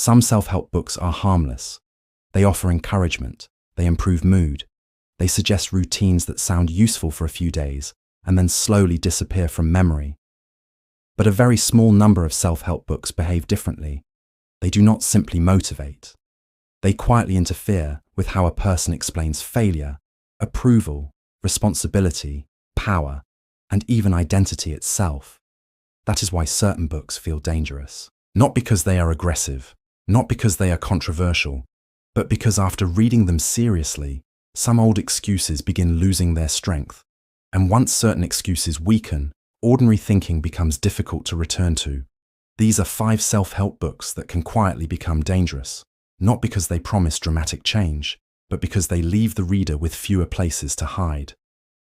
Some self-help books are harmless. They offer encouragement, they improve mood, they suggest routines that sound useful for a few days and then slowly disappear from memory. But a very small number of self-help books behave differently. They do not simply motivate. They quietly interfere with how a person explains failure, approval, responsibility, power, and even identity itself. That is why certain books feel dangerous. Not because they are aggressive, not because they are controversial, but because after reading them seriously, some old excuses begin losing their strength. And once certain excuses weaken, ordinary thinking becomes difficult to return to. These are 5 self-help books that can quietly become dangerous, not because they promise dramatic change, but because they leave the reader with fewer places to hide.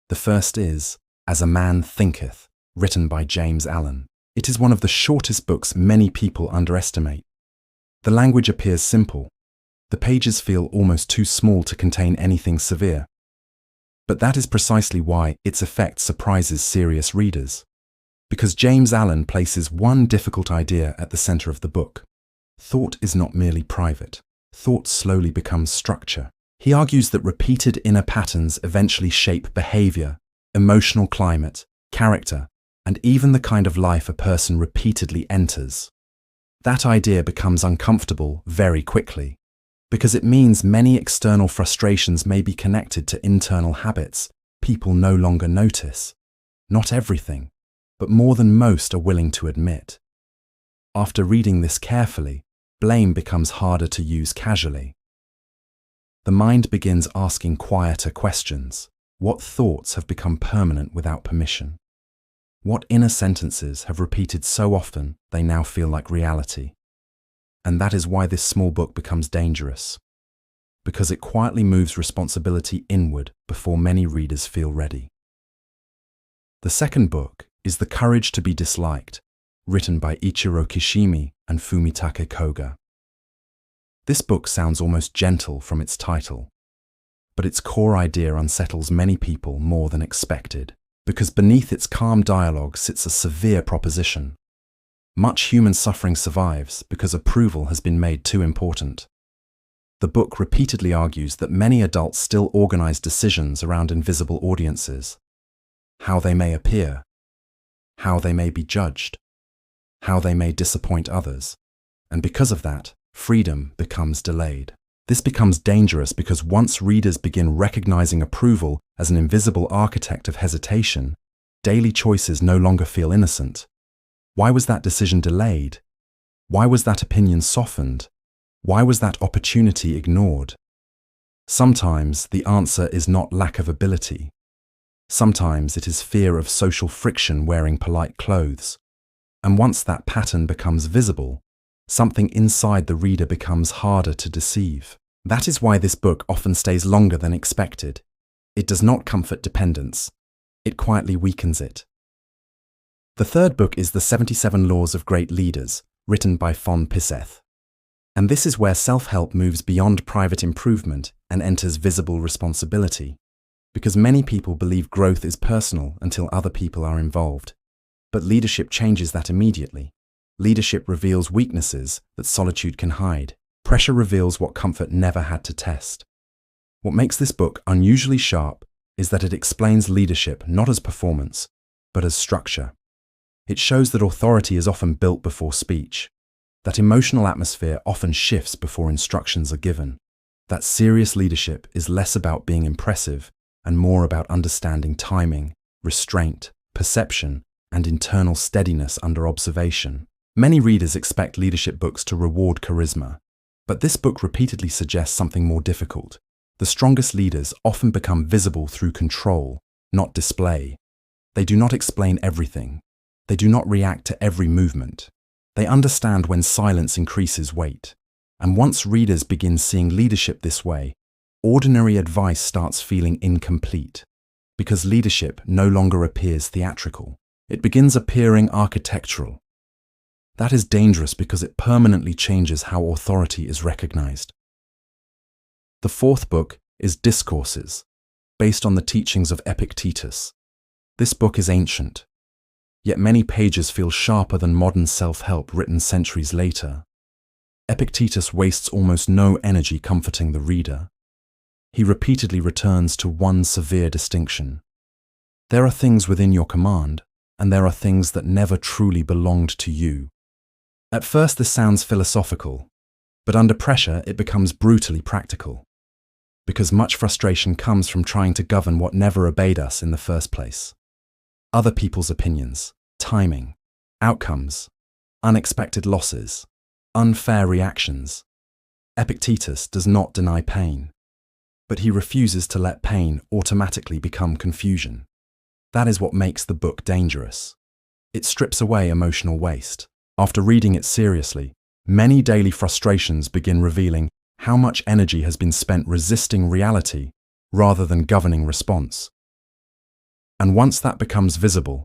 The first is As a Man Thinketh, written by James Allen. It is one of the shortest books many people underestimate. The language appears simple. The pages feel almost too small to contain anything severe. But that is precisely why its effect surprises serious readers. Because James Allen places one difficult idea at the center of the book. Thought is not merely private. Thought slowly becomes structure. He argues that repeated inner patterns eventually shape behavior, emotional climate, character, and even the kind of life a person repeatedly enters. That idea becomes uncomfortable very quickly, because it means many external frustrations may be connected to internal habits people no longer notice. Not everything, but more than most are willing to admit. After reading this carefully, blame becomes harder to use casually. The mind begins asking quieter questions. What thoughts have become permanent without permission? What inner sentences have repeated so often they now feel like reality? And that is why this small book becomes dangerous, because it quietly moves responsibility inward before many readers feel ready. The second book is The Courage to be Disliked, written by Ichiro Kishimi and Fumitake Koga. This book sounds almost gentle from its title, but its core idea unsettles many people more than expected, because beneath its calm dialogue sits a severe proposition. Much human suffering survives because approval has been made too important. The book repeatedly argues that many adults still organize decisions around invisible audiences, how they may appear, how they may be judged, how they may disappoint others, and because of that, freedom becomes delayed. This becomes dangerous because once readers begin recognizing approval as an invisible architect of hesitation, daily choices no longer feel innocent. Why was that decision delayed? Why was that opinion softened? Why was that opportunity ignored? Sometimes the answer is not lack of ability. Sometimes it is fear of social friction wearing polite clothes. And once that pattern becomes visible, something inside the reader becomes harder to deceive. That is why this book often stays longer than expected. It does not comfort dependence. It quietly weakens it. The third book is The 77 Laws of Great Leaders, written by Phon Piseth. And this is where self-help moves beyond private improvement and enters visible responsibility. Because many people believe growth is personal until other people are involved. But leadership changes that immediately. Leadership reveals weaknesses that solitude can hide. Pressure reveals what comfort never had to test. What makes this book unusually sharp is that it explains leadership not as performance, but as structure. It shows that authority is often built before speech, that emotional atmosphere often shifts before instructions are given, that serious leadership is less about being impressive and more about understanding timing, restraint, perception, and internal steadiness under observation. Many readers expect leadership books to reward charisma, but this book repeatedly suggests something more difficult. The strongest leaders often become visible through control, not display. They do not explain everything. They do not react to every movement. They understand when silence increases weight. And once readers begin seeing leadership this way, ordinary advice starts feeling incomplete, because leadership no longer appears theatrical. It begins appearing architectural. That is dangerous because it permanently changes how authority is recognized. The fourth book is Discourses, based on the teachings of Epictetus. This book is ancient, yet many pages feel sharper than modern self-help written centuries later. Epictetus wastes almost no energy comforting the reader. He repeatedly returns to one severe distinction. There are things within your command, and there are things that never truly belonged to you. At first this sounds philosophical, but under pressure it becomes brutally practical, because much frustration comes from trying to govern what never obeyed us in the first place. Other people's opinions, timing, outcomes, unexpected losses, unfair reactions. Epictetus does not deny pain, but he refuses to let pain automatically become confusion. That is what makes the book dangerous. It strips away emotional waste. After reading it seriously, many daily frustrations begin revealing how much energy has been spent resisting reality rather than governing response. And once that becomes visible,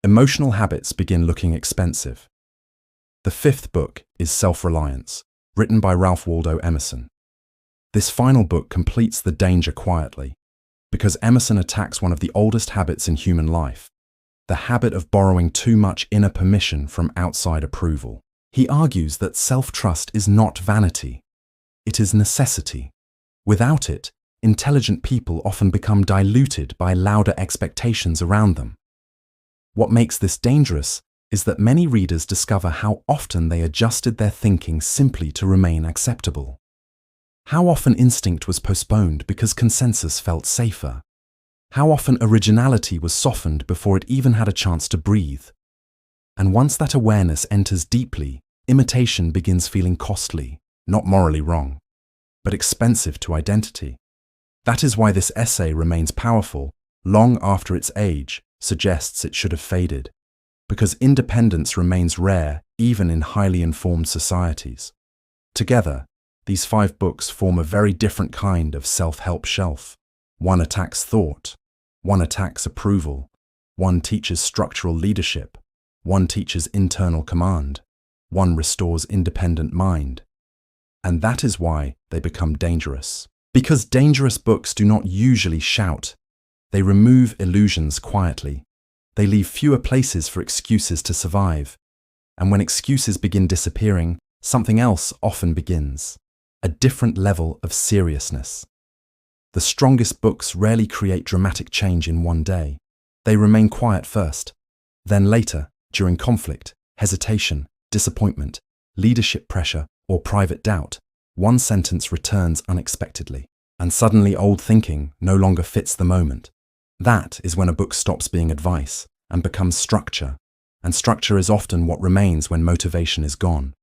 emotional habits begin looking expensive. The fifth book is Self-Reliance, written by Waldo Emerson. This final book completes the danger quietly, because Emerson attacks one of the oldest habits in human life, the habit of borrowing too much inner permission from outside approval. He argues that self-trust is not vanity, it is necessity. Without it, intelligent people often become diluted by louder expectations around them. What makes this dangerous is that many readers discover how often they adjusted their thinking simply to remain acceptable. How often instinct was postponed because consensus felt safer. How often originality was softened before it even had a chance to breathe. And once that awareness enters deeply, imitation begins feeling costly, not morally wrong, but expensive to identity. That is why this essay remains powerful long after its age suggests it should have faded, because independence remains rare even in highly informed societies. Together, these 5 books form a very different kind of self-help shelf. One attacks thought, one attacks approval, one teaches structural leadership, one teaches internal command, one restores independent mind. And that is why they become dangerous. Because dangerous books do not usually shout. They remove illusions quietly. They leave fewer places for excuses to survive. And when excuses begin disappearing, something else often begins. A different level of seriousness. The strongest books rarely create dramatic change in one day. They remain quiet first. Then later, during conflict, hesitation, disappointment, leadership pressure, or private doubt, one sentence returns unexpectedly. And suddenly old thinking no longer fits the moment. That is when a book stops being advice and becomes structure. And structure is often what remains when motivation is gone.